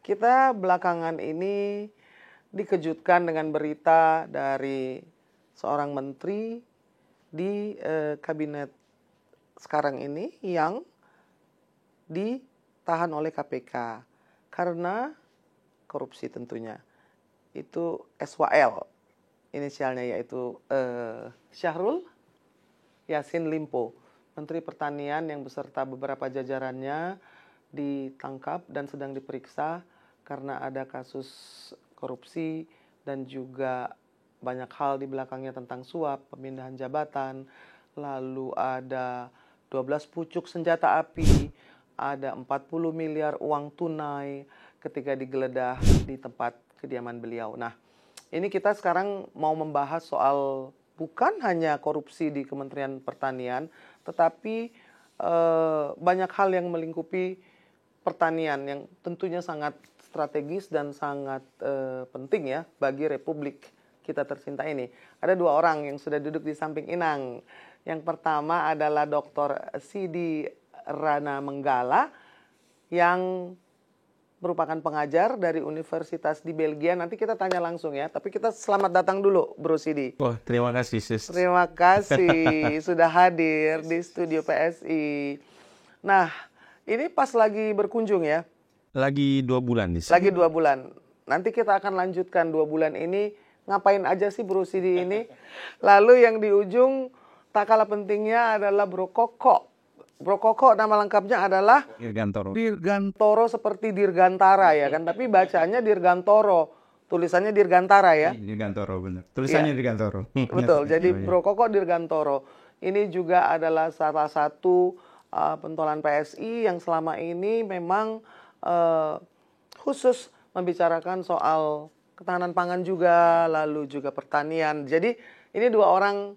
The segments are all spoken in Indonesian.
Kita belakangan ini dikejutkan dengan berita dari seorang menteri di kabinet sekarang ini yang ditahan oleh KPK karena korupsi tentunya. Itu SYL, inisialnya yaitu Syahrul Yassin Limpo, Menteri Pertanian yang beserta beberapa jajarannya ditangkap dan sedang diperiksa karena ada kasus korupsi dan juga banyak hal di belakangnya tentang suap, pemindahan jabatan, lalu ada 12 pucuk senjata api, ada 40 miliar uang tunai ketika digeledah di tempat kediaman beliau. Nah, ini kita sekarang mau membahas soal bukan hanya korupsi di Kementerian Pertanian, tetapi banyak hal yang melingkupi pertanian yang tentunya sangat strategis dan sangat penting ya bagi Republik kita tercinta ini. Ada dua orang yang sudah duduk di samping Inang. Yang pertama adalah Dr. Sidi Rana Menggala yang merupakan pengajar dari universitas di Belgia. Nanti kita tanya langsung ya. Tapi kita selamat datang dulu, Bro Sidi. Oh, terima kasih, Sis. Terima kasih sudah hadir di studio PSI. Nah, ini pas lagi berkunjung ya? Lagi 2 bulan nih. Lagi 2 bulan. Nanti kita akan lanjutkan 2 bulan ini. Ngapain aja sih Bro Sidi ini? Lalu yang di ujung tak kalah pentingnya adalah Bro Koko. Bro Koko nama lengkapnya adalah Dirgantoro. Dirgantoro seperti Dirgantara ya kan? Tapi bacanya Dirgantoro. Tulisannya Dirgantara ya? Dirgantoro benar. Tulisannya ya. Dirgantoro. Betul. Jadi Bro Koko Dirgantoro. Ini juga adalah salah satu pentolan PSI yang selama ini memang khusus membicarakan soal ketahanan pangan juga, lalu juga pertanian. Jadi ini dua orang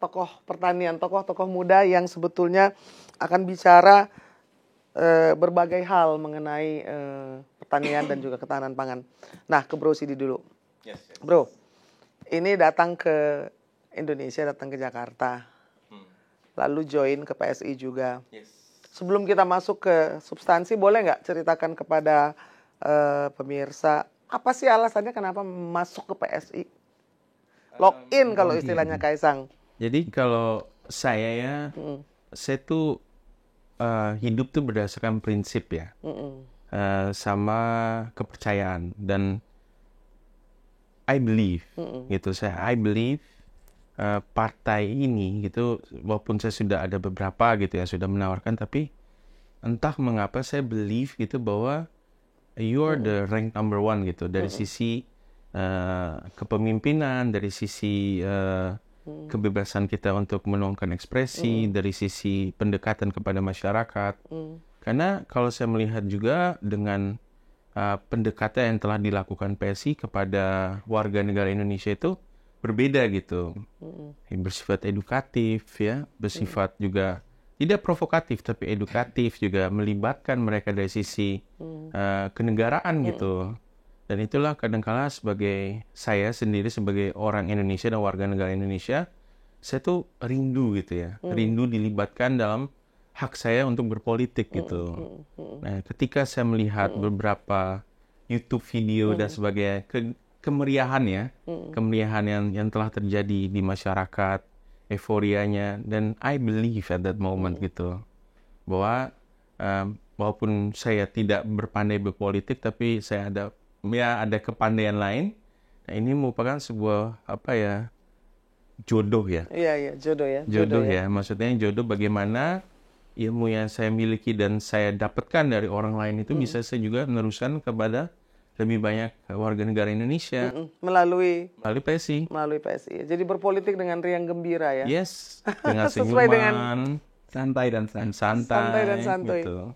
tokoh pertanian, tokoh-tokoh muda yang sebetulnya akan bicara berbagai hal mengenai pertanian dan juga ketahanan pangan. Nah, ke Bro Sidi dulu. Yes. Bro, ini datang ke Indonesia, datang ke Jakarta. Lalu join ke PSI juga. Yes. Sebelum kita masuk ke substansi, boleh nggak ceritakan kepada pemirsa, apa sih alasannya kenapa masuk ke PSI? Login kalau istilahnya Kaisang. Jadi kalau saya saya tuh hidup tuh berdasarkan prinsip ya. Sama kepercayaan. Dan I believe, gitu. I believe partai ini gitu, walaupun saya sudah ada beberapa gitu ya sudah menawarkan, tapi entah mengapa saya believe gitu bahwa you are the rank number one gitu dari sisi kepemimpinan, dari sisi kebebasan kita untuk menuangkan ekspresi, dari sisi pendekatan kepada masyarakat. Karena kalau saya melihat juga dengan pendekatan yang telah dilakukan PSI kepada warga negara Indonesia itu berbeda gitu, bersifat edukatif ya, bersifat juga tidak provokatif tapi edukatif, juga melibatkan mereka dari sisi kenegaraan gitu. Dan itulah kadangkala sebagai saya sendiri sebagai orang Indonesia dan warga negara Indonesia, saya tuh rindu gitu ya, rindu dilibatkan dalam hak saya untuk berpolitik gitu. Nah, ketika saya melihat beberapa YouTube video dan sebagainya, kemeriahan ya, kemeriahan yang telah terjadi di masyarakat, euforianya, dan I believe at that moment gitu, bahwa walaupun saya tidak berpandai berpolitik, tapi saya ada kepandaian lain. Nah, ini merupakan sebuah jodoh ya. Iya, jodoh ya. Jodoh ya. Maksudnya jodoh bagaimana ilmu yang saya miliki dan saya dapatkan dari orang lain itu bisa saya juga meneruskan kepada lebih banyak warga negara Indonesia melalui PSI. Melalui PSI. Jadi berpolitik dengan riang gembira ya. Yes, dengan senyuman, santai dan santai gitu.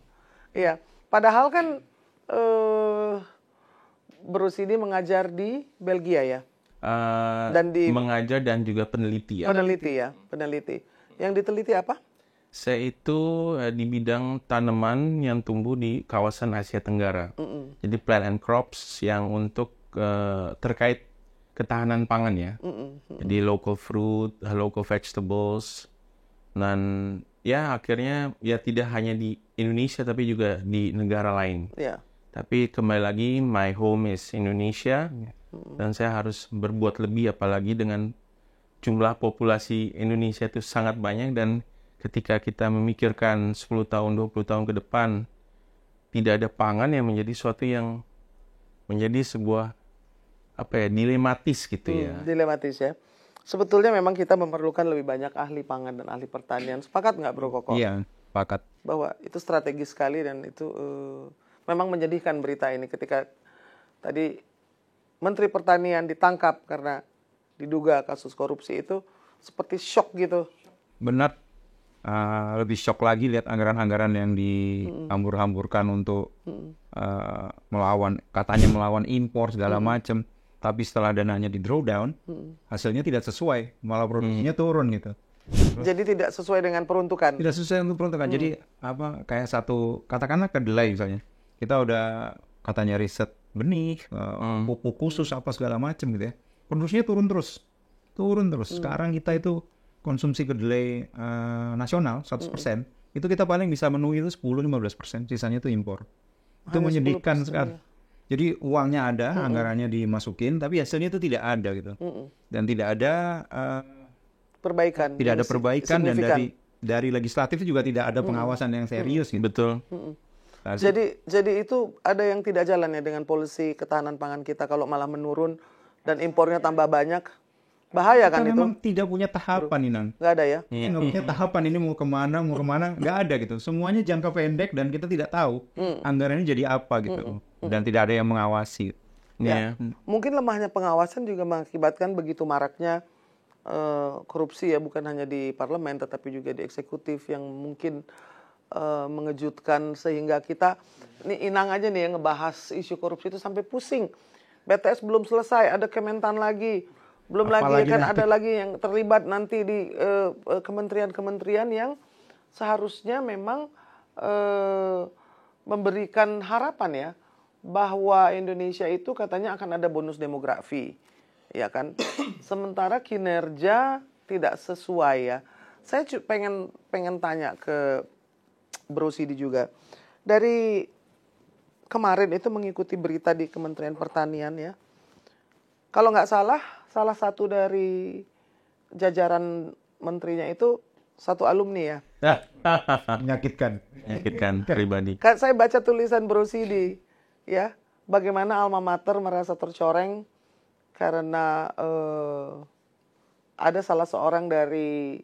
Iya, padahal kan Bro Sidi mengajar di Belgia ya. Dan mengajar dan juga peneliti ya. Peneliti. Yang diteliti apa? Saya itu di bidang tanaman yang tumbuh di kawasan Asia Tenggara. Jadi plant and crops yang untuk terkait ketahanan pangan ya. Jadi local fruit, local vegetables. Dan ya akhirnya ya tidak hanya di Indonesia tapi juga di negara lain. Tapi kembali lagi, my home is Indonesia, dan saya harus berbuat lebih, apalagi dengan jumlah populasi Indonesia itu sangat banyak, dan ketika kita memikirkan 10 tahun, 20 tahun ke depan, tidak ada pangan yang menjadi suatu yang menjadi sebuah dilematis gitu ya. Dilematis ya. Sebetulnya memang kita memerlukan lebih banyak ahli pangan dan ahli pertanian. Sepakat nggak Bro Koko? Iya, sepakat. Bahwa itu strategis sekali, dan itu memang menyedihkan berita ini ketika tadi Menteri Pertanian ditangkap karena diduga kasus korupsi, itu seperti shock gitu. Benar. Lebih shock lagi lihat anggaran-anggaran yang dihambur-hamburkan untuk katanya melawan impor segala macam. Tapi setelah dananya di drawdown, hasilnya tidak sesuai, malah produksinya turun gitu. Jadi tidak sesuai dengan peruntukan. Tidak sesuai untuk peruntukan. Jadi kayak satu, katakanlah kedelai misalnya, kita udah katanya riset benih, pupuk khusus apa segala macam gitu ya, produksinya turun terus. Sekarang kita itu konsumsi kedelai nasional 100%, itu kita paling bisa memenuhi itu 10-15%, sisanya itu impor. Itu Hanya menyedihkan 10%, sekali. ya. Jadi uangnya ada, anggarannya dimasukin, tapi hasilnya itu tidak ada gitu. Dan tidak ada Perbaikan. tidak ada perbaikan, dan signifikan. dari legislatif juga tidak ada pengawasan yang serius gitu. Betul. Nah, Jadi itu ada yang tidak jalan ya dengan polisi ketahanan pangan kita, kalau malah menurun dan impornya tambah banyak. Bahaya kan kita itu? memang tidak punya tahapan nih, Nan. Nggak ada ya? Nggak punya tahapan, ini mau kemana, nggak ada gitu. Semuanya jangka pendek dan kita tidak tahu anggarannya jadi apa gitu. Dan tidak ada yang mengawasi. Ya. Mungkin lemahnya pengawasan juga mengakibatkan begitu maraknya korupsi ya, bukan hanya di parlemen tetapi juga di eksekutif, yang mungkin mengejutkan sehingga kita ini Inang aja nih yang ngebahas isu korupsi itu sampai pusing. BTS belum selesai, ada Kementan lagi. Belum lagi kan ada lagi yang terlibat nanti di kementerian-kementerian yang seharusnya memang memberikan harapan ya, bahwa Indonesia itu katanya akan ada bonus demografi, ya kan? Sementara kinerja tidak sesuai ya. Saya pengen tanya ke Bro Sidi juga. Dari kemarin itu mengikuti berita di Kementerian Pertanian ya. Kalau nggak salah satu dari jajaran menterinya itu satu alumni ya. Menyakitkan Pribadi. Kan saya baca tulisan Bro Sidi ya, bagaimana alma mater merasa tercoreng karena ada salah seorang dari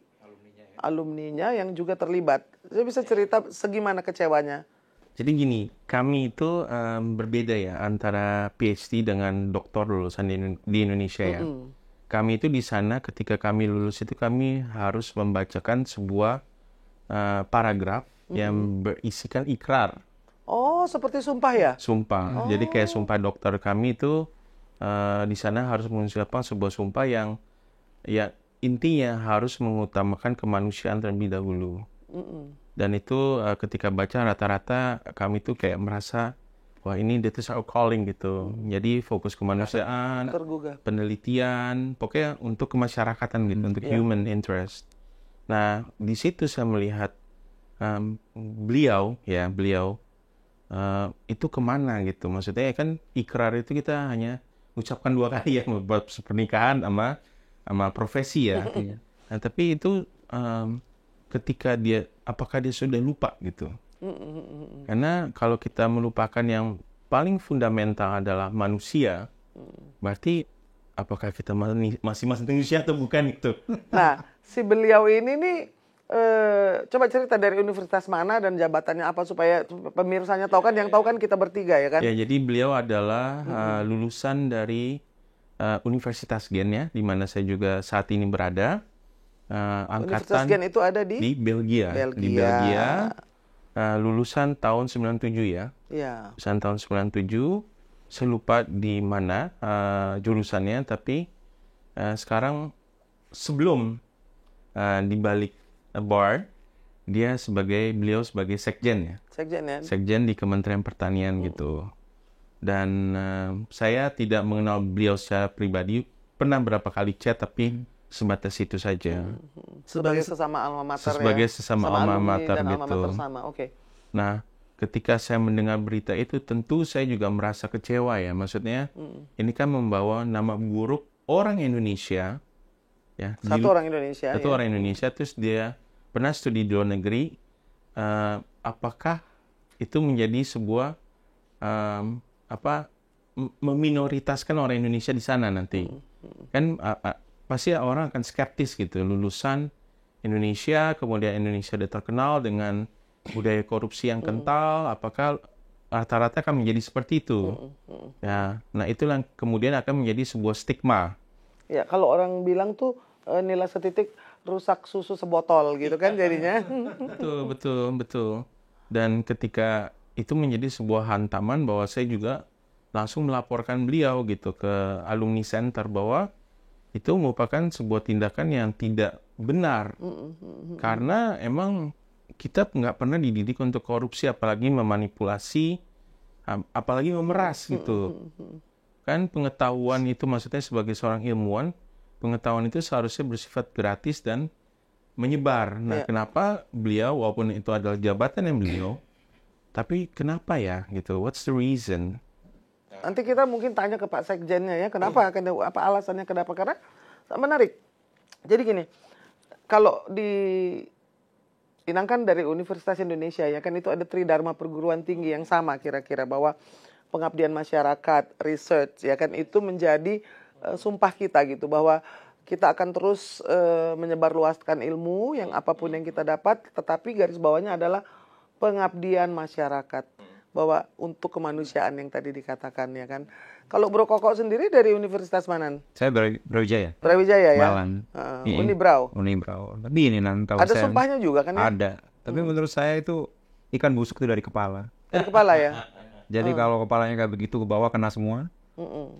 alumninya yang juga terlibat. Saya bisa cerita segimana kecewanya? Jadi gini, kami itu berbeda ya antara PhD dengan doktor lulusan di Indonesia ya. Kami itu di sana ketika kami lulus itu kami harus membacakan sebuah paragraf yang berisikan ikrar. Oh, seperti sumpah ya? Sumpah. Jadi kayak sumpah dokter kami itu di sana harus mengucapkan sebuah sumpah yang ya intinya harus mengutamakan kemanusiaan terlebih dahulu. Dan itu ketika baca rata-rata kami tuh kayak merasa wah ini this is our calling gitu. Jadi fokus kemanusiaan, penelitian, pokoknya untuk kemasyarakatan gitu, untuk human interest. Nah di situ saya melihat beliau itu kemana gitu. Maksudnya kan ikrar itu kita hanya ucapkan 2 kali ya, buat pernikahan sama profesi ya. Nah tapi itu ketika apakah dia sudah lupa gitu. Karena kalau kita melupakan yang paling fundamental adalah manusia, berarti apakah kita masih manusia atau bukan itu. Nah, si beliau ini nih coba cerita dari universitas mana dan jabatannya apa supaya pemirsanya tahu kan, yang tahu kan kita bertiga ya kan. Ya, jadi beliau adalah lulusan dari Universitas Gent ya, di mana saya juga saat ini berada. Universitas Gent itu ada di Belgia. Di Belgia. Lulusan tahun 97 ya. Iya. Lulusan tahun 97. Saya lupa di mana jurusannya, tapi sekarang sebelum di balik bar, beliau sebagai sekjen ya. Sekjen ya. Sekjen di Kementerian Pertanian gitu. Dan saya tidak mengenal beliau secara pribadi, pernah berapa kali chat tapi sebatas itu saja. Sebagai sesama alma mater sebagai sesama alma mater gitu. Alma mater sama. Oke. Nah, ketika saya mendengar berita itu, tentu saya juga merasa kecewa ya. Maksudnya, ini kan membawa nama buruk orang Indonesia, ya. Satu orang Indonesia. Satu orang Indonesia, terus dia pernah studi di luar negeri. Apakah itu menjadi sebuah meminoritaskan orang Indonesia di sana nanti? Kan pasti orang akan skeptis gitu, lulusan Indonesia, kemudian Indonesia sudah terkenal dengan budaya korupsi yang kental, apakah rata-rata akan menjadi seperti itu? Ya, nah itulah kemudian akan menjadi sebuah stigma. Ya, kalau orang bilang tuh nilai setitik rusak susu sebotol gitu kan jadinya. Betul. Dan ketika itu menjadi sebuah hantaman, bahwa saya juga langsung melaporkan beliau gitu ke alumni center bahwa itu merupakan sebuah tindakan yang tidak benar. Karena emang kita nggak pernah dididik untuk korupsi, apalagi memanipulasi, apalagi memeras gitu. Kan pengetahuan itu, maksudnya sebagai seorang ilmuwan, pengetahuan itu seharusnya bersifat gratis dan menyebar. Nah, kenapa beliau, walaupun itu adalah jabatan yang beliau, tapi kenapa ya gitu? What's the reason? Nanti kita mungkin tanya ke Pak Sekjennya ya, kenapa? Apa alasannya kenapa? Karena menarik. Jadi gini, kalau diinangkan dari Universitas Indonesia ya kan, itu ada tridharma perguruan tinggi yang sama kira-kira, bahwa pengabdian masyarakat, research ya kan, itu menjadi sumpah kita gitu, bahwa kita akan terus menyebarluaskan ilmu yang apapun yang kita dapat, tetapi garis bawahnya adalah pengabdian masyarakat, bahwa untuk kemanusiaan yang tadi dikatakan ya kan. Kalau Bro Koko sendiri dari universitas mana? Saya Brawijaya. Brawijaya ya. Malang. Unibrau. Tapi ini nanti ada sumpahnya juga kan ya? Ada. Tapi menurut saya itu ikan busuk itu dari kepala. Dari kepala ya. Jadi kalau kepalanya kayak begitu ke bawah kena semua.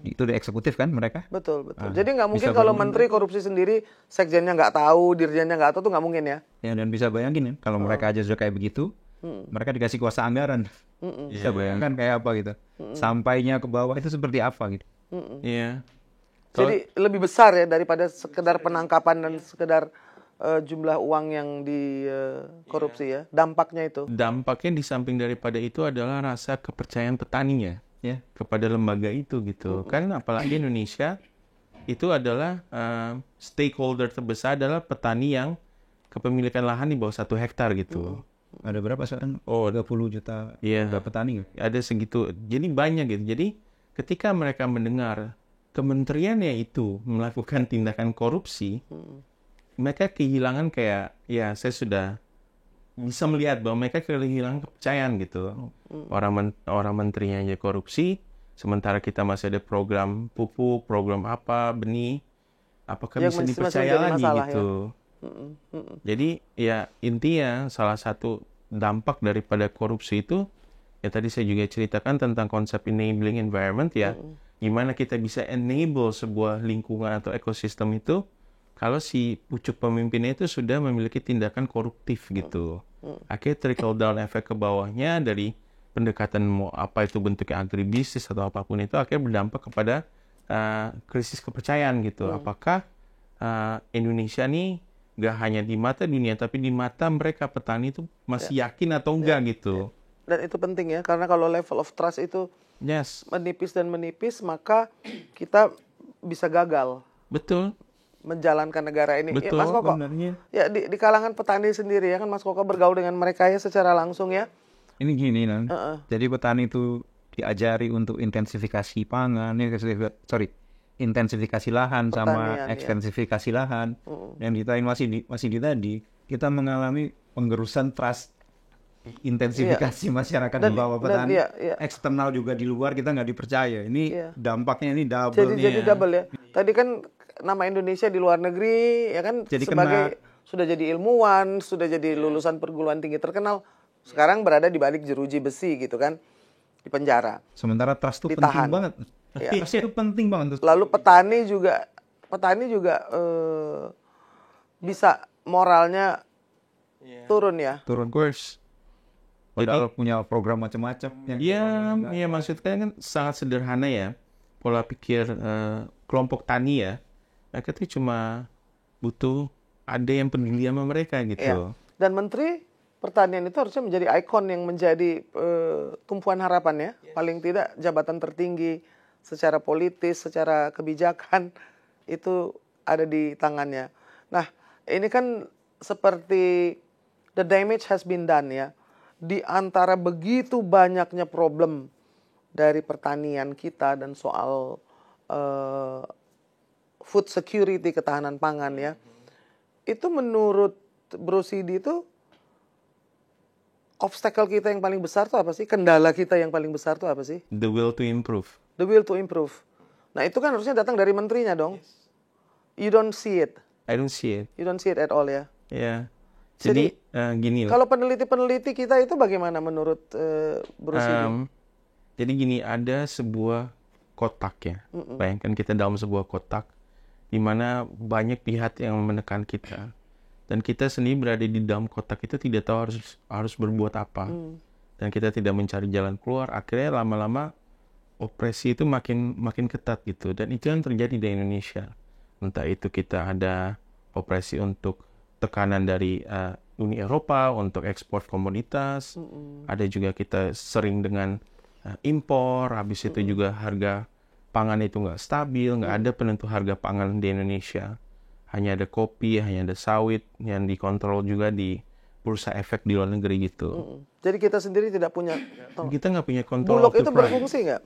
Itu di eksekutif kan mereka? Betul. Jadi nggak mungkin kalau menteri korupsi sendiri, sekjennya nggak tahu, dirjennya nggak tahu, tuh nggak mungkin ya? Ya, dan bisa bayangin ya, kalau mereka aja sudah kayak begitu, mereka dikasih kuasa anggaran. Bisa bayangkan kayak apa gitu. Sampainya ke bawah itu seperti apa gitu. Iya. Jadi lebih besar ya daripada sekedar penangkapan dan sekedar jumlah uang yang dikorupsi ya. Dampaknya itu. Dampaknya di samping daripada itu adalah rasa kepercayaan petaninya ya kepada lembaga itu gitu. Kan apalagi Indonesia itu adalah stakeholder terbesar adalah petani yang kepemilikan lahan di bawah 1 hektar gitu. Ada berapa sekarang? 30 juta petani. Ada segitu. Jadi banyak gitu. Jadi ketika mereka mendengar kementeriannya itu melakukan tindakan korupsi, mereka kehilangan kayak, ya saya sudah bisa melihat bahwa mereka kehilangan kepercayaan gitu. Orang menterinya aja korupsi, sementara kita masih ada program pupuk, program apa, benih, apakah bisa dipercaya lagi gitu. Jadi ya intinya salah satu dampak daripada korupsi itu ya tadi saya juga ceritakan tentang konsep enabling environment ya. Gimana kita bisa enable sebuah lingkungan atau ekosistem itu kalau si pucuk pemimpinnya itu sudah memiliki tindakan koruptif gitu. Akhirnya trickle down efek ke bawahnya dari pendekatan mau apa itu bentuknya agribisnis atau apapun itu akhirnya berdampak kepada krisis kepercayaan gitu. Apakah Indonesia nih gak hanya di mata dunia, tapi di mata mereka petani itu masih yakin atau enggak gitu. Dan itu penting ya, karena kalau level of trust itu menipis dan menipis, maka kita bisa gagal. Betul. Menjalankan negara ini. Betul, ya, Mas Koko. benarnya. Ya di kalangan petani sendiri ya kan, Mas Koko bergaul dengan mereka ya secara langsung ya. Ini gini Nan. Jadi petani itu diajari untuk intensifikasi pangan, intensifikasi lahan sama ekstensifikasi lahan. Dan kita masih di tadi, kita mengalami penggerusan trust intensifikasi masyarakat di bawah petani. Eksternal juga di luar kita nggak dipercaya. Ini dampaknya ini double. Jadi double ya. Tadi kan nama Indonesia di luar negeri ya kan, jadi sebagai sudah jadi ilmuwan, sudah jadi lulusan perguruan tinggi terkenal, sekarang berada di balik jeruji besi gitu kan, di penjara. Sementara trust itu penting banget. Trust itu penting banget. Lalu petani juga bisa moralnya turun ya. Turun course. Padahal punya program macam-macam. Iya, maksudnya kan sangat sederhana ya. Pola pikir kelompok tani ya. Mereka tuh cuma butuh ada yang peduli sama mereka gitu. Dan menteri pertanian itu harusnya menjadi ikon yang menjadi tumpuan harapan ya. Paling tidak jabatan tertinggi secara politis, secara kebijakan itu ada di tangannya. Nah, ini kan seperti the damage has been done ya. Di antara begitu banyaknya problem dari pertanian kita dan soal food security, ketahanan pangan ya. Itu menurut Bro Sidi itu obstacle kita yang paling besar tuh apa sih? Kendala kita yang paling besar tuh apa sih? The will to improve. The will to improve. Nah itu kan harusnya datang dari menterinya dong. You don't see it. I don't see it. You don't see it at all ya. Ya. Jadi gini lah. Kalau peneliti-peneliti kita itu bagaimana menurut Bro Sidi? Jadi gini, ada sebuah kotak ya. Bayangkan kita dalam sebuah kotak di mana banyak pihak yang menekan kita. Dan kita sendiri berada di dalam kotak itu tidak tahu harus berbuat apa. Dan kita tidak mencari jalan keluar. Akhirnya lama-lama opresi itu makin ketat gitu. Dan itu yang terjadi di Indonesia. Entah itu kita ada opresi untuk tekanan dari Uni Eropa untuk ekspor komoditas. Ada juga kita sering dengan impor. Habis itu juga harga pangan itu nggak stabil. Nggak ada penentu harga pangan di Indonesia. Hanya ada kopi, hanya ada sawit yang dikontrol juga di bursa efek di luar negeri gitu. Jadi kita sendiri tidak punya. Kita nggak punya kontrol. Bulog itu berfungsi nggak?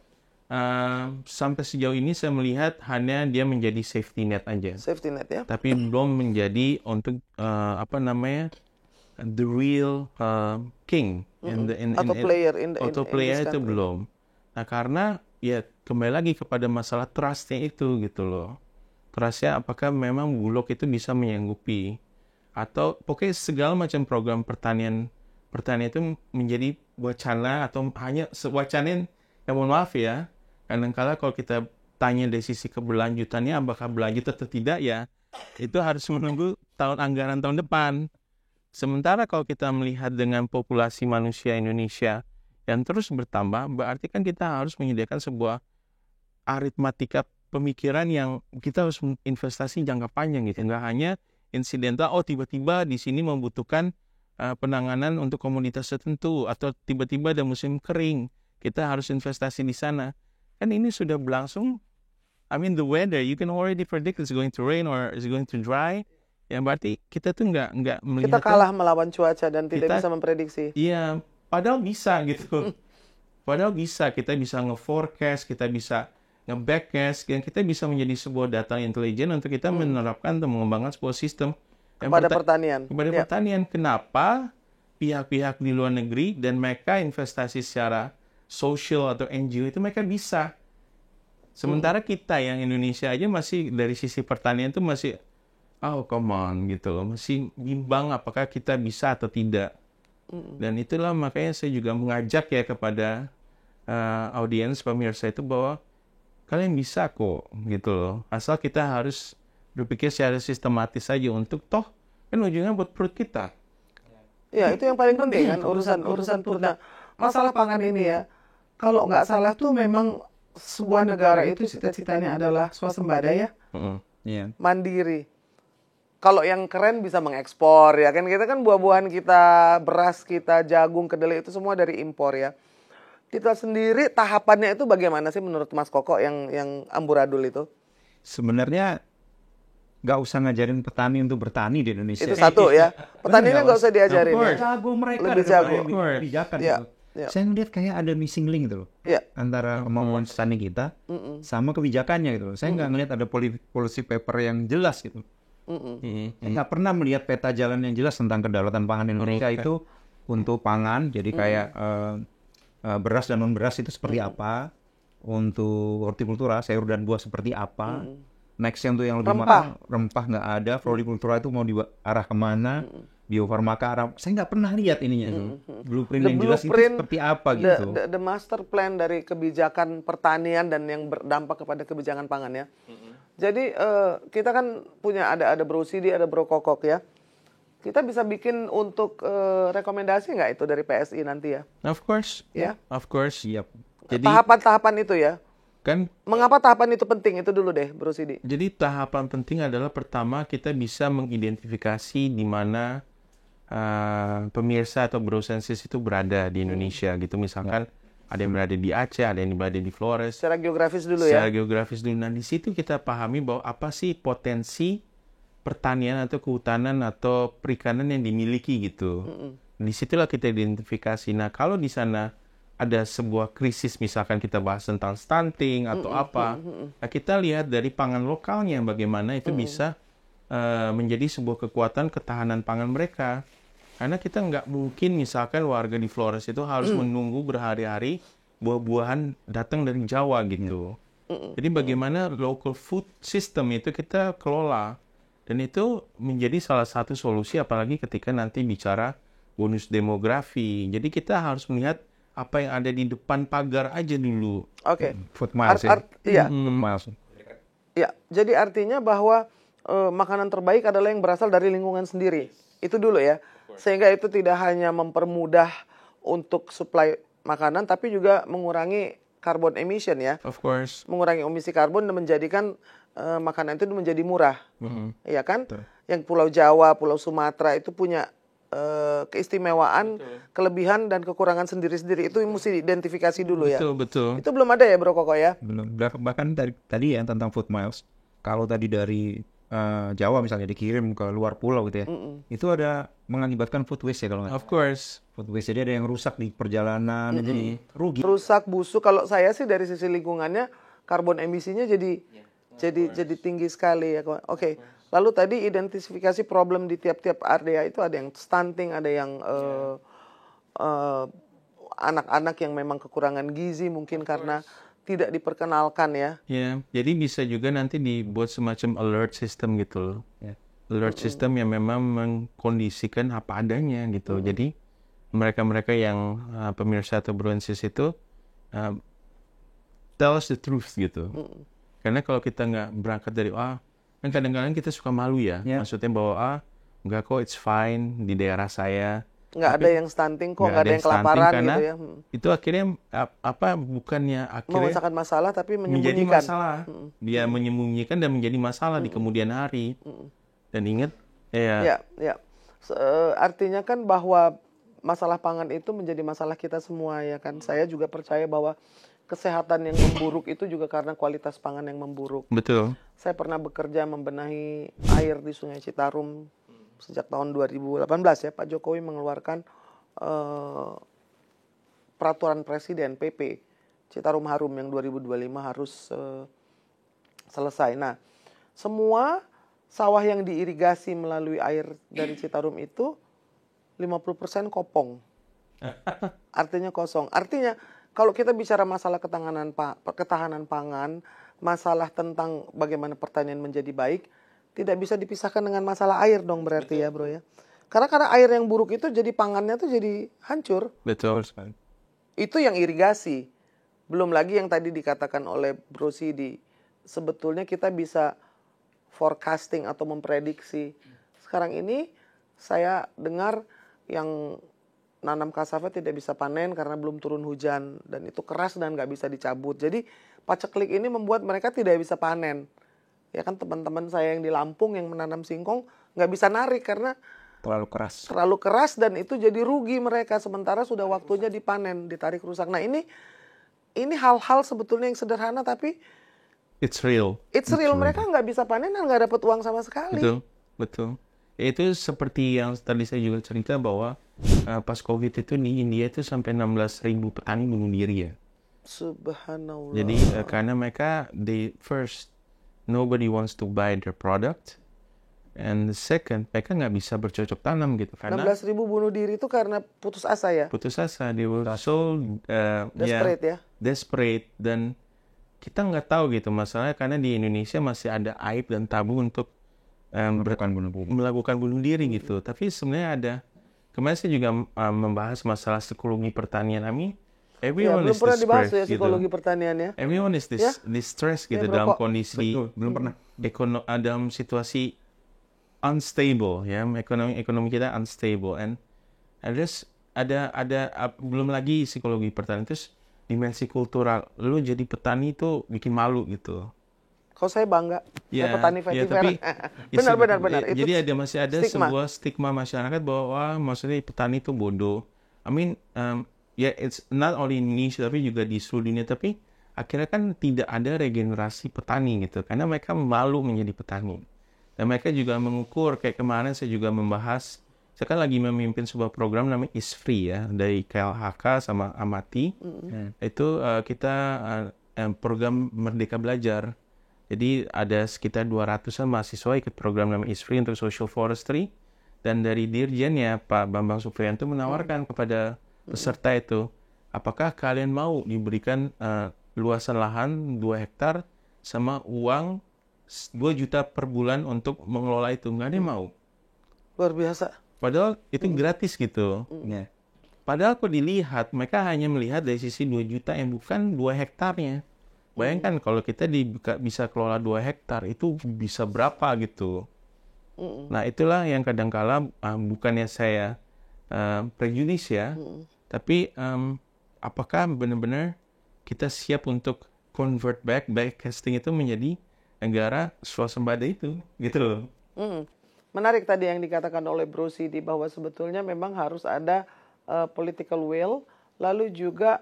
Sampai sejauh ini saya melihat hanya dia menjadi safety net aja. Safety net ya. Tapi belum menjadi untuk the real king Atau player in player this itu country. belum. Nah karena ya kembali lagi kepada masalah trustnya itu gitu loh. Trustnya apakah memang Bulog itu bisa menyanggupi atau pokoknya segala macam program pertanian itu menjadi wacana atau hanya wacana yang mohon maaf ya, kadang-kala kalau kita tanya dari sisi keberlanjutannya apakah berlanjut atau tidak ya, itu harus menunggu anggaran tahun depan. Sementara kalau kita melihat dengan populasi manusia Indonesia yang terus bertambah, berarti kan kita harus menyediakan sebuah aritmatika pemikiran yang kita harus investasi jangka panjang gitu, nggak hanya insidental. Oh tiba-tiba di sini membutuhkan penanganan untuk komoditas tertentu atau tiba-tiba ada musim kering, kita harus investasi di sana. Kan ini sudah berlangsung. I mean the weather you can already predict it's going to rain or it's going to dry. Yang berarti kita tuh nggak melihat. Kita kalah melawan cuaca dan tidak bisa memprediksi. Iya, padahal bisa gitu. Padahal bisa, kita bisa nge-forecast, kita bisa nge-backcast, dan kita bisa menjadi sebuah data intelijen untuk kita menerapkan atau mengembangkan sebuah sistem kepada pertanian. Pertanian. Kenapa pihak-pihak di luar negeri dan mereka investasi secara social atau NGO itu mereka bisa. Sementara kita yang Indonesia aja masih dari sisi pertanian itu masih come on gitu loh, masih bimbang apakah kita bisa atau tidak. Dan itulah makanya saya juga mengajak ya kepada audiens pemirsa itu bahwa kalian bisa kok gitu loh, asal kita harus berpikir secara sistematis saja untuk toh kan ujungnya buat perut kita. Ya itu yang paling penting kan, urusan perut. Nah, masalah pangan ini ya, kalau nggak salah tuh memang sebuah negara itu cita-citanya adalah swasembada ya, mandiri. Kalau yang keren bisa mengekspor ya kan, kita kan buah-buahan kita, beras kita, jagung, kedelai itu semua dari impor ya. Kita sendiri tahapannya itu bagaimana sih menurut Mas Koko yang amburadul itu? Sebenarnya nggak usah ngajarin petani untuk bertani di Indonesia. Itu satu ya. Petaninya nggak usah diajarin. Ya. Jago mereka lebih jago. Kebijakan Ya. gitu. Ya. Saya ngeliat kayak ada missing link gitu loh. Ya. Antara kemampuan petani kita sama kebijakannya gitu loh. Saya nggak ngeliat ada policy paper yang jelas gitu. Nggak pernah melihat peta jalan yang jelas tentang kedaulatan pangan Indonesia itu untuk pangan. Jadi kayak beras dan non beras itu seperti apa, untuk hortikultura sayur dan buah seperti apa. Next yang tuh yang lebih mahal, rempah nggak ada, florikultura itu mau diarah kemana, biofarmaka arah. saya nggak pernah lihat ininya blueprint yang jelas itu seperti apa gitu. The master plan dari kebijakan pertanian dan yang berdampak kepada kebijakan pangan ya. Jadi kita kan punya ada Bro Sidi, ada Bro Kokok ya. Kita bisa bikin untuk rekomendasi nggak itu dari PSI nanti ya? Of course, ya. Of course, Yep. Jadi tahapan-tahapan itu ya. Kan mengapa tahapan itu penting itu dulu deh, Bro Sidi. Jadi tahapan penting adalah pertama kita bisa mengidentifikasi di mana pemirsa atau brosensis itu berada di Indonesia gitu. Misalkan ada yang berada di Aceh, ada yang berada di Flores. Secara geografis dulu Secara ya. geografis dulu. Nah, di situ kita pahami bahwa apa sih potensi pertanian atau kehutanan atau perikanan yang dimiliki gitu. Di situlah kita identifikasi. Nah, kalau di sana ada sebuah krisis, misalkan kita bahas tentang stunting atau apa, nah kita lihat dari pangan lokalnya bagaimana itu bisa menjadi sebuah kekuatan ketahanan pangan mereka. Karena kita nggak mungkin misalkan warga di Flores itu harus menunggu berhari-hari buah-buahan datang dari Jawa gitu. Jadi bagaimana local food system itu kita kelola. Dan itu menjadi salah satu solusi apalagi ketika nanti bicara bonus demografi. Jadi kita harus melihat apa yang ada di depan pagar aja dulu. Oke. Food miles Iya. Food miles. Ya, jadi artinya bahwa makanan terbaik adalah yang berasal dari lingkungan sendiri. Itu dulu ya. Sehingga itu tidak hanya mempermudah untuk suplai makanan, tapi juga mengurangi carbon emission ya. Of course. Mengurangi emisi karbon dan menjadikan makanan itu menjadi murah. Iya kan? Betul. Yang Pulau Jawa, Pulau Sumatera itu punya keistimewaan, kelebihan dan kekurangan sendiri-sendiri. Itu mesti diidentifikasi dulu ya. Betul. Itu belum ada ya Bro Koko ya? Belum. Bahkan tadi ya tentang food miles. Kalau tadi dari Jawa misalnya dikirim ke luar pulau gitu ya. Itu ada mengakibatkan food waste ya kalau nggak. Of course. Food waste, jadi ada yang rusak di perjalanan, jadi rugi. Rusak, busuk. Kalau saya sih dari sisi lingkungannya, karbon emisinya jadi tinggi sekali ya. Oke. Lalu tadi identifikasi problem di tiap-tiap area itu ada yang stunting, ada yang anak-anak yang memang kekurangan gizi mungkin karena tidak diperkenalkan ya. Ya, jadi bisa juga nanti dibuat semacam alert system gitu loh. Alert system yang memang mengkondisikan apa adanya gitu. Jadi mereka-mereka yang pemirsa atau broensis itu tell us the truth gitu. Karena kalau kita nggak berangkat dari kan kadang-kadang kita suka malu ya. Maksudnya bahwa nggak kok, it's fine di daerah saya. Nggak ada yang stunting kok, nggak ada yang kelaparan gitu ya. Itu akhirnya bukannya akhirnya memasakkan masalah tapi menjadi menyembunyikan. masalah. Dia menyembunyikan dan menjadi masalah di kemudian hari. Dan ingat Ya. Artinya kan bahwa masalah pangan itu menjadi masalah kita semua ya kan. Saya juga percaya bahwa kesehatan yang memburuk itu juga karena kualitas pangan yang memburuk. betul. Saya pernah bekerja membenahi air di Sungai Citarum sejak tahun 2018 ya. Pak Jokowi mengeluarkan peraturan presiden PP Citarum Harum yang 2025 harus selesai. Nah, semua sawah yang diirigasi melalui air dari Citarum itu 50% kopong. Artinya kosong. Artinya kalau kita bicara masalah ketahanan pangan, masalah tentang bagaimana pertanian menjadi baik, tidak bisa dipisahkan dengan masalah air dong berarti ya bro ya. Karena air yang buruk itu jadi pangannya tuh jadi hancur. Betul. Itu yang irigasi. Belum lagi yang tadi dikatakan oleh Bro Sidi. Sebetulnya kita bisa forecasting atau memprediksi. Sekarang ini saya dengar yang nanam cassava tidak bisa panen karena belum turun hujan. Dan itu keras dan nggak bisa dicabut. Jadi paceklik ini membuat mereka tidak bisa panen. Ya kan teman-teman saya yang di Lampung yang menanam singkong nggak bisa narik karena terlalu keras dan itu jadi rugi mereka sementara sudah waktunya dipanen, ditarik rusak. Nah ini hal-hal sebetulnya yang sederhana tapi it's real. Mereka nggak bisa panen dan nggak dapat uang sama sekali. Betul. Itu seperti yang tadi saya juga cerita bahwa pas COVID itu di India itu sampai 16.000 petani bunuh diri ya. Subhanallah. Jadi karena mereka nobody wants to buy their product, and the second mereka nggak bisa bercocok tanam gitu karena 16.000 bunuh diri itu karena putus asa ya. Putus asa, they were so desperate dan kita nggak tahu gitu masalahnya karena di Indonesia masih ada aib dan tabu untuk melakukan bunuh diri gitu. Tapi sebenarnya kemarin saya juga membahas masalah psikologi pertanian kami. Belum pernah dibahas ya psikologi pertanian ya. Everyone is distressed gitu dalam kondisi belum pernah dalam situasi unstable ya, ekonomi kita unstable and ada belum lagi psikologi pertanian, terus dimensi kultural. Lu jadi petani itu bikin malu gitu. Kalau saya bangga, saya petani vetiver. tapi Benar. Itu jadi masih ada stigma. sebuah stigma masyarakat bahwa wah, maksudnya petani itu bodoh. I mean, it's not only in Indonesia tapi juga di seluruh dunia. Tapi akhirnya kan tidak ada regenerasi petani gitu, karena mereka malu menjadi petani. Dan mereka juga mengukur, kayak kemarin saya juga membahas, saya kan lagi memimpin sebuah program namanya Is Free ya, dari KLHK sama Amati. Itu kita program Merdeka Belajar. Jadi ada sekitar 200-an mahasiswa ikut program namanya Is Free untuk social forestry. Dan dari dirjennya Pak Bambang Supriyanto menawarkan kepada peserta itu, apakah kalian mau diberikan luasan lahan 2 hektar sama uang 2 juta per bulan untuk mengelola itu? Nggak ada yang mau. Luar biasa. Padahal itu gratis gitu. Ya. Padahal kalau dilihat, mereka hanya melihat dari sisi 2 juta yang bukan 2 hektarnya. Bayangkan kalau kita bisa kelola 2 hektar, itu bisa berapa gitu. Nah itulah yang kadang-kala bukannya saya prejudis ya, tapi apakah benar-benar kita siap untuk convert backcasting itu menjadi negara swasembada itu, gitu loh. Menarik tadi yang dikatakan oleh Bro Sidi bahwa sebetulnya memang harus ada political will, lalu juga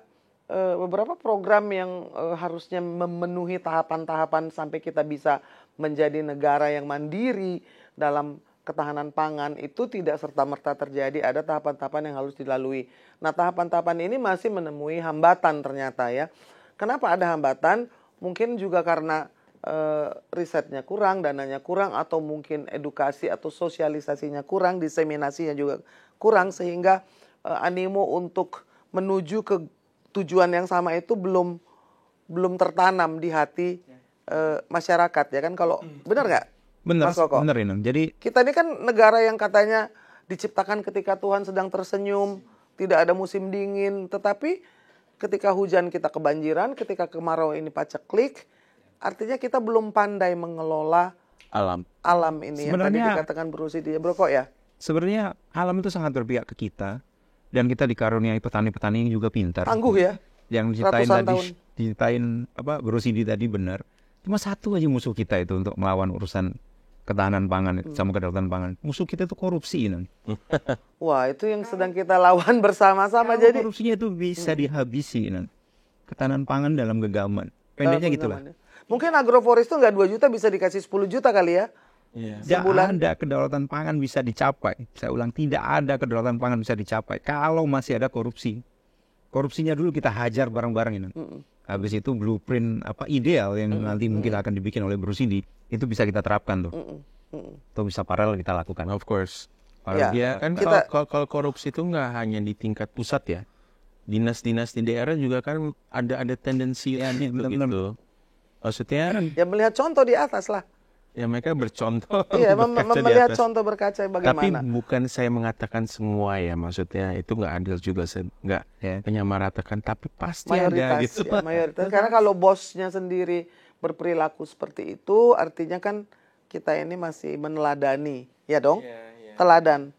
beberapa program yang harusnya memenuhi tahapan-tahapan sampai kita bisa menjadi negara yang mandiri dalam ketahanan pangan itu tidak serta-merta terjadi. Ada tahapan-tahapan yang harus dilalui. Nah, tahapan-tahapan ini masih menemui hambatan ternyata ya. Kenapa ada hambatan? Mungkin juga karena risetnya kurang, dananya kurang, atau mungkin edukasi atau sosialisasinya kurang, diseminasinya juga kurang, sehingga animo untuk menuju ke tujuan yang sama itu belum tertanam di hati masyarakat ya kan. Kalau benar nggak? Benar, Mas Koko? benar ini. Jadi Kita ini kan negara yang katanya diciptakan ketika Tuhan sedang tersenyum, tidak ada musim dingin, tetapi ketika hujan kita kebanjiran, ketika kemarau ini paceklik, artinya kita belum pandai mengelola alam ini yang tadi dikatakan berusia dia Bro kok ya. sebenarnya alam itu sangat berpihak ke kita, dan kita dikaruniai petani-petani yang juga pintar. Tangguh ya. Yang diceritain Bro Sidi tadi benar. Cuma satu aja musuh kita itu untuk melawan urusan ketahanan pangan sama kedaulatan pangan. Musuh kita itu korupsi. Wah, itu yang sedang kita lawan bersama-sama. Jadi korupsinya itu bisa dihabisi. Ketahanan pangan dalam genggaman. Pendeknya gitulah. Mungkin agroforest itu nggak 2 juta, bisa dikasih 10 juta kali ya. Tidak ada kedaulatan pangan bisa dicapai. Saya ulang, tidak ada kedaulatan pangan bisa dicapai kalau masih ada korupsi. Korupsinya dulu kita hajar bareng-bareng ini. Habis itu blueprint ideal yang nanti mungkin akan dibikin oleh Bro Sidi, itu bisa kita terapkan tuh. Atau bisa paralel kita lakukan. Of course. Ya, Kan kalau korupsi itu nggak hanya di tingkat pusat ya. Dinas-dinas di daerah juga kan ada tendensi gitu. Maksudnya ya melihat contoh di atas lah. Ya mereka bercontoh. Iya, melihat contoh berkaca bagaimana. Tapi bukan saya mengatakan semua ya, maksudnya itu nggak adil juga, saya nggak menyamaratakan. Tapi pasti mayoritas, ada gitu. Ya, mayoritas. Karena kalau bosnya sendiri berperilaku seperti itu, artinya kan kita ini masih meneladani, ya dong, teladan.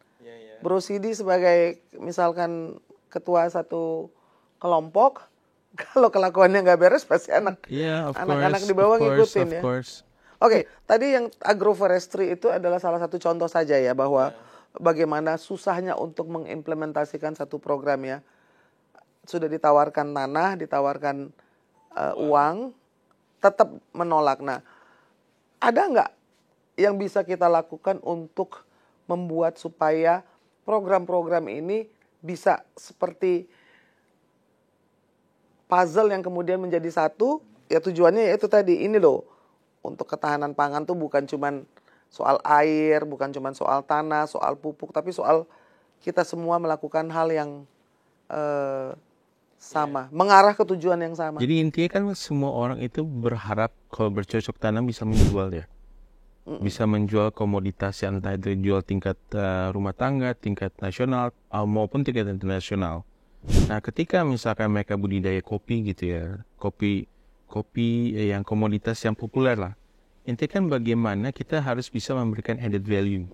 Bro Sidi sebagai misalkan ketua satu kelompok, kalau kelakuannya nggak beres pasti anak-anak di bawah ngikutin ya. Oke, tadi yang agroforestry itu adalah salah satu contoh saja ya, bahwa bagaimana susahnya untuk mengimplementasikan satu program ya. Sudah ditawarkan tanah, ditawarkan uang, tetap menolak. Nah, ada nggak yang bisa kita lakukan untuk membuat supaya program-program ini bisa seperti puzzle yang kemudian menjadi satu, ya tujuannya yaitu tadi ini loh. Untuk ketahanan pangan tuh bukan cuman soal air, bukan cuman soal tanah, soal pupuk, tapi soal kita semua melakukan hal yang sama, mengarah ke tujuan yang sama. Jadi intinya kan semua orang itu berharap kalau bercocok tanam bisa menjual ya. Bisa menjual komoditas yang entah itu jual tingkat rumah tangga, tingkat nasional maupun tingkat internasional. Nah, ketika misalkan mereka budidaya kopi gitu ya, kopi yang komoditas yang populer lah. Intinya kan bagaimana kita harus bisa memberikan added value,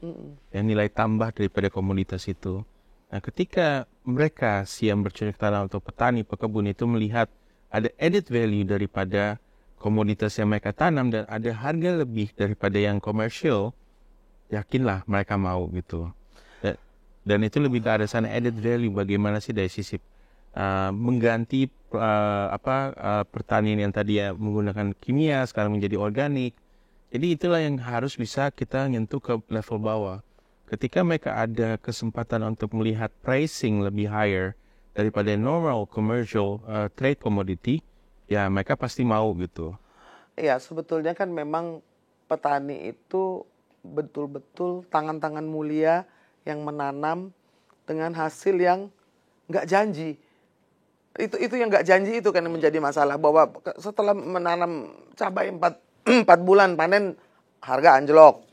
yang nilai tambah daripada komoditas itu. Nah, ketika mereka yang bercocok tanam atau petani, pekebun itu melihat ada added value daripada komoditas yang mereka tanam dan ada harga lebih daripada yang komersial, yakinlah mereka mau gitu. Dan itu lebih ke arah sana added value, bagaimana sih dari sisi mengganti pertanian yang tadi ya menggunakan kimia sekarang menjadi organik. Jadi itulah yang harus bisa kita nyentuh ke level bawah. Ketika mereka ada kesempatan untuk melihat pricing lebih higher daripada normal commercial trade commodity, ya mereka pasti mau gitu. Iya, sebetulnya kan memang petani itu betul-betul tangan-tangan mulia yang menanam dengan hasil yang nggak janji. Itu yang nggak janji itu kan yang menjadi masalah, bahwa setelah menanam cabai 4 bulan panen harga anjlok.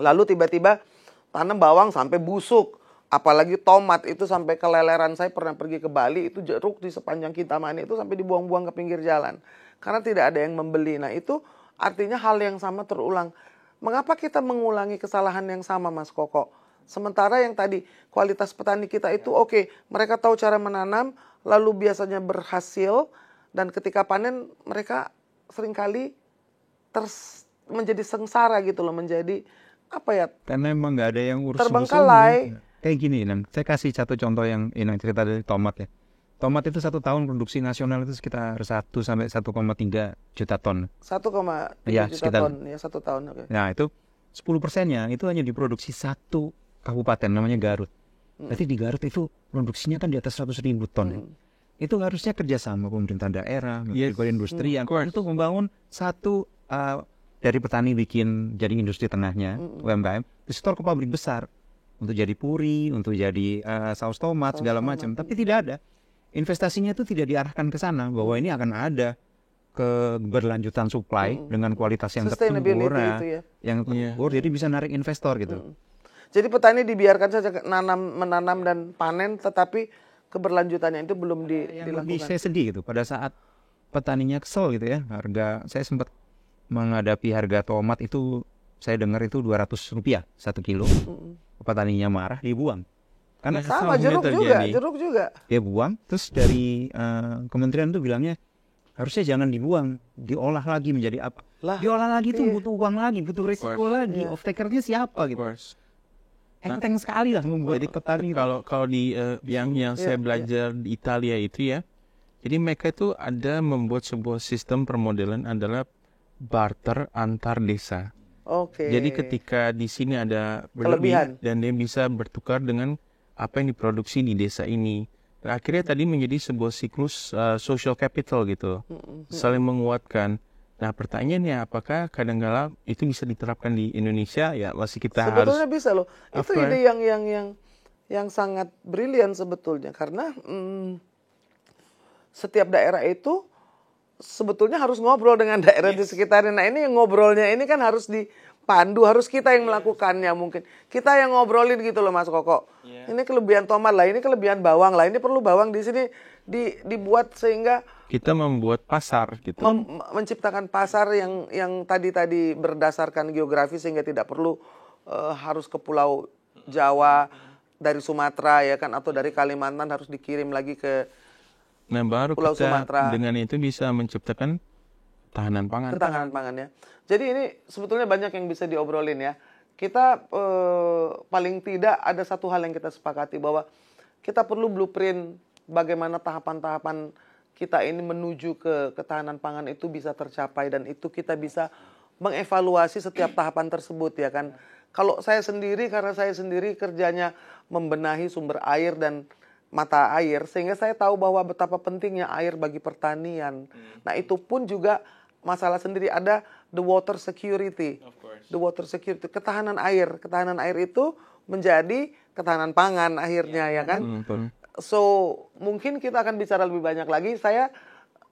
Lalu tiba-tiba tanam bawang sampai busuk. Apalagi tomat itu sampai keleleran. Saya pernah pergi ke Bali, itu jeruk di sepanjang Kintamani itu sampai dibuang-buang ke pinggir jalan. Karena tidak ada yang membeli. Nah itu artinya hal yang sama terulang. Mengapa kita mengulangi kesalahan yang sama, Mas Koko? Sementara yang tadi kualitas petani kita itu oke, mereka tahu cara menanam, lalu biasanya berhasil, dan ketika panen mereka seringkali menjadi sengsara gitu loh, menjadi apa ya? Karena emang nggak ada yang urus terbengkalai. Kayak gini, saya kasih satu contoh yang cerita dari tomat ya. Tomat itu 1 tahun produksi nasional itu sekitar 1 sampai 1,3 juta ton. 1,3 ya, juta sekitar, ton ya 1 tahun. Okay. Nah itu 10%-nya itu hanya diproduksi 1 kabupaten namanya Garut. Berarti di Garut itu produksinya kan di atas 100.000 ton. Ya. Itu harusnya kerjasama pemerintah daerah, industri yang untuk membangun satu dari petani bikin jadi industri tengahnya, UMKM, disetor ke pabrik besar untuk jadi puri, untuk jadi saus tomat segala macam. Tapi tidak ada. Investasinya itu tidak diarahkan ke sana, bahwa ini akan ada keberlanjutan supply dengan kualitas yang terukur, jadi bisa narik investor gitu. Jadi petani dibiarkan saja menanam dan panen, tetapi keberlanjutannya itu belum dilakukan. Lebih saya sedih gitu pada saat petaninya kesel gitu ya. Saya sempat menghadapi harga tomat itu, saya dengar itu Rp200 1 kilo. Petaninya marah, dibuang. Karena sama jeruk juga. Dia buang, terus dari kementerian itu bilangnya harusnya jangan dibuang, diolah lagi menjadi apa? Diolah lagi itu butuh uang lagi, butuh resiko lagi. Off-takernya siapa gitu? Enteng sekali lah membuat petani. Kalau di yang saya belajar di Italia itu ya, jadi mereka itu ada membuat sebuah sistem permodelan adalah barter antar desa. Jadi ketika di sini ada berlebih dan dia bisa bertukar dengan apa yang diproduksi di desa ini. Dan akhirnya tadi menjadi sebuah siklus social capital gitu, saling menguatkan. Nah pertanyaannya, apakah kadang-kala itu bisa diterapkan di Indonesia? Ya masih kita sebetulnya bisa loh. Itu ide yang sangat brilian sebetulnya, karena setiap daerah itu sebetulnya harus ngobrol dengan daerah di sekitarnya. Nah ini yang ngobrolnya ini kan harus dipandu, harus kita yang melakukannya mungkin. Kita yang ngobrolin gitu loh Mas Koko. Ini kelebihan tomat lah, ini kelebihan bawang lah, ini perlu bawang di sini dibuat sehingga kita membuat pasar gitu. Menciptakan pasar yang tadi berdasarkan geografi, sehingga tidak perlu harus ke Pulau Jawa dari Sumatera ya kan, atau dari Kalimantan harus dikirim lagi ke Pulau Sumatera. Dengan itu bisa menciptakan ketahanan pangan ya. Jadi ini sebetulnya banyak yang bisa diobrolin ya. Kita paling tidak ada satu hal yang kita sepakati, bahwa kita perlu blueprint bagaimana tahapan-tahapan kita ini menuju ke ketahanan pangan itu bisa tercapai, dan itu kita bisa mengevaluasi setiap tahapan tersebut ya kan. Kalau saya sendiri, karena saya sendiri kerjanya membenahi sumber air dan mata air, sehingga saya tahu bahwa betapa pentingnya air bagi pertanian. Nah itu pun juga masalah sendiri, ada the water security. The water security, ketahanan air itu menjadi ketahanan pangan akhirnya ya kan. So mungkin kita akan bicara lebih banyak lagi. Saya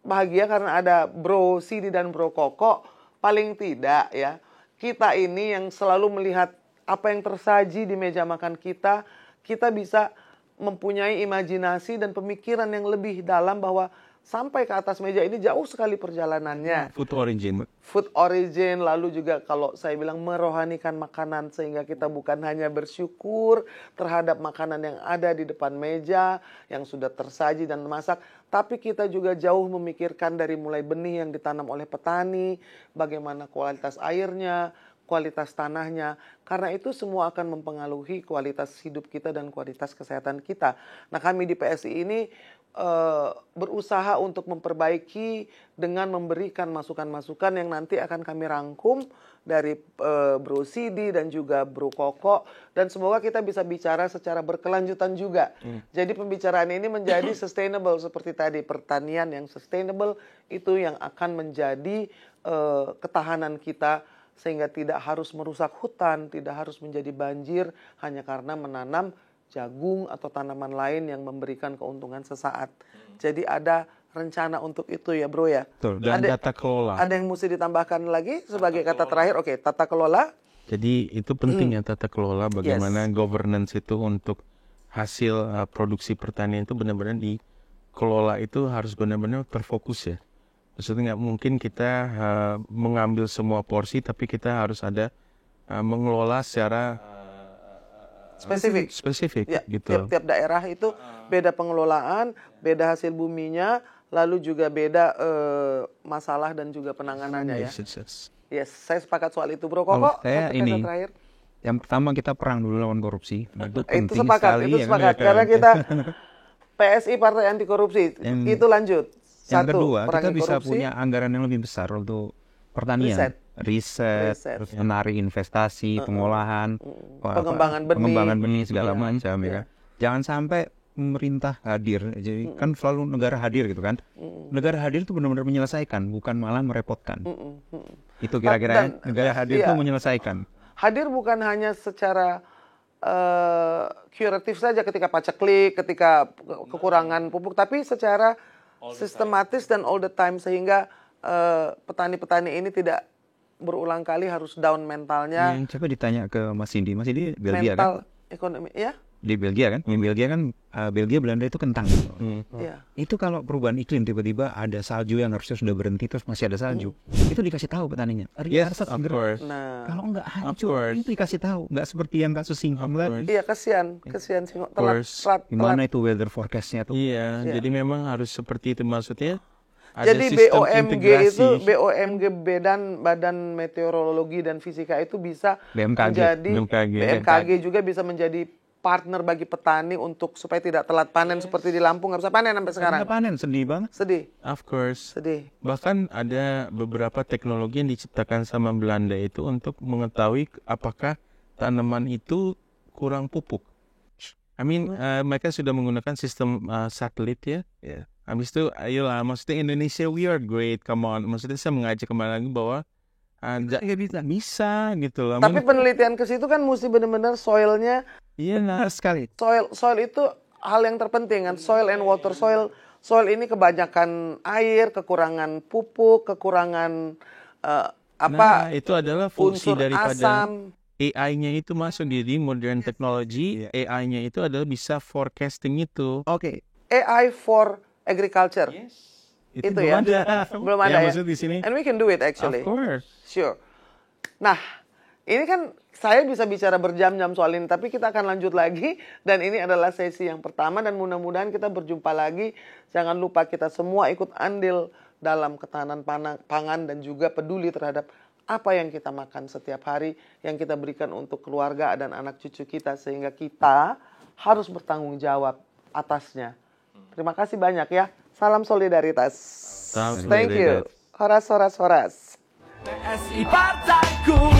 bahagia karena ada Bro Sidi dan Bro Koko. Paling tidak ya, kita ini yang selalu melihat apa yang tersaji di meja makan kita, kita bisa mempunyai imajinasi dan pemikiran yang lebih dalam, bahwa sampai ke atas meja ini jauh sekali perjalanannya. Food origin, lalu juga kalau saya bilang merohanikan makanan, sehingga kita bukan hanya bersyukur terhadap makanan yang ada di depan meja, yang sudah tersaji dan masak, tapi kita juga jauh memikirkan dari mulai benih yang ditanam oleh petani, bagaimana kualitas airnya, kualitas tanahnya. Karena itu semua akan mempengaruhi kualitas hidup kita dan kualitas kesehatan kita. Nah, kami di PSI ini berusaha untuk memperbaiki dengan memberikan masukan-masukan yang nanti akan kami rangkum dari Bro Sidi dan juga Bro Koko, dan semoga kita bisa bicara secara berkelanjutan juga. Jadi pembicaraan ini menjadi sustainable seperti tadi, pertanian yang sustainable itu yang akan menjadi ketahanan kita, sehingga tidak harus merusak hutan, tidak harus menjadi banjir hanya karena menanam jagung atau tanaman lain yang memberikan keuntungan sesaat. Jadi ada rencana untuk itu ya bro ya. Betul. Dan tata kelola. Ada yang mesti ditambahkan lagi sebagai kata terakhir? Oke, tata kelola. Jadi itu penting ya tata kelola, bagaimana governance itu untuk hasil produksi pertanian itu benar-benar dikelola, itu harus benar-benar terfokus ya. Maksudnya nggak mungkin kita mengambil semua porsi, tapi kita harus ada mengelola secara spesifik Ya, gitu. Tiap daerah itu beda pengelolaan, beda hasil buminya, lalu juga beda masalah dan juga penanganannya ya. Yes, saya sepakat soal itu bro. Koko, saya kata ini terakhir. yang pertama kita perang dulu lawan korupsi. Itu penting sepakat, sekali. itu sepakat. Karena kita PSI Partai Anti Korupsi itu lanjut. Yang Satu, kedua, kita bisa korupsi. punya anggaran yang lebih besar untuk pertanian, riset, terus menarik investasi, pengolahan, pengembangan benih segala macam ya kan. Jangan sampai pemerintah hadir, jadi kan selalu negara hadir gitu kan. Negara hadir itu benar-benar menyelesaikan, bukan malah merepotkan. Itu kira-kira negara hadir itu menyelesaikan. Hadir bukan hanya secara kuratif saja ketika paceklik, ketika kekurangan pupuk, tapi secara sistematis dan all the time, sehingga petani-petani ini tidak berulang kali harus down mentalnya. Coba ditanya ke Mas Indi Belgia mental kan? Ekonomi ya. Di Belgia kan? Di Belgia kan Belgia Belanda itu kentang. Ya. Itu kalau perubahan iklim tiba-tiba ada salju yang harusnya sudah berhenti terus masih ada salju, itu dikasih tahu petaninya. Yes, of course. Nah, kalau nggak hancur itu dikasih tahu, nggak seperti yang kasus singkong tadi. iya kasihan singkong telat. Gimana itu weather forecastnya tuh? Iya, jadi memang harus seperti itu, maksudnya. Ada jadi sistem BOMG integrasi. itu BOMG Badan Meteorologi dan Fisika itu bisa menjadi BMKG juga bisa menjadi partner bagi petani untuk supaya tidak telat panen seperti di Lampung, nggak bisa panen sampai sekarang. Nggak panen, sedih banget. Sedih. Of course. Sedih. Bahkan ada beberapa teknologi yang diciptakan sama Belanda itu untuk mengetahui apakah tanaman itu kurang pupuk. Mereka sudah menggunakan sistem satelit ya. Habis itu, ayolah, maksudnya Indonesia we are great, come on. Maksudnya saya mengajak kembali lagi bahwa bisa gitu loh. Tapi penelitian ke situ kan mesti benar-benar soilnya. Iya sekali. Soil itu hal yang terpenting kan, soil and water. Soil ini kebanyakan air, kekurangan pupuk, kekurangan itu adalah fungsi unsur daripada asam. AI-nya itu masuk di modern technology. AI-nya itu adalah bisa forecasting itu. Oke. AI for agriculture. Yes. Itu belum ya. ada. Belum ada ya. Maksud di sini. And we can do it actually. Of course. Sure. Nah, ini kan saya bisa bicara berjam-jam soal ini, tapi kita akan lanjut lagi. Dan ini adalah sesi yang pertama dan mudah-mudahan kita berjumpa lagi. Jangan lupa kita semua ikut andil dalam ketahanan pangan dan juga peduli terhadap apa yang kita makan setiap hari, yang kita berikan untuk keluarga dan anak cucu kita, sehingga kita harus bertanggung jawab atasnya. Terima kasih banyak ya. Salam solidaritas. Thank you. Horas. PSI Partaiku.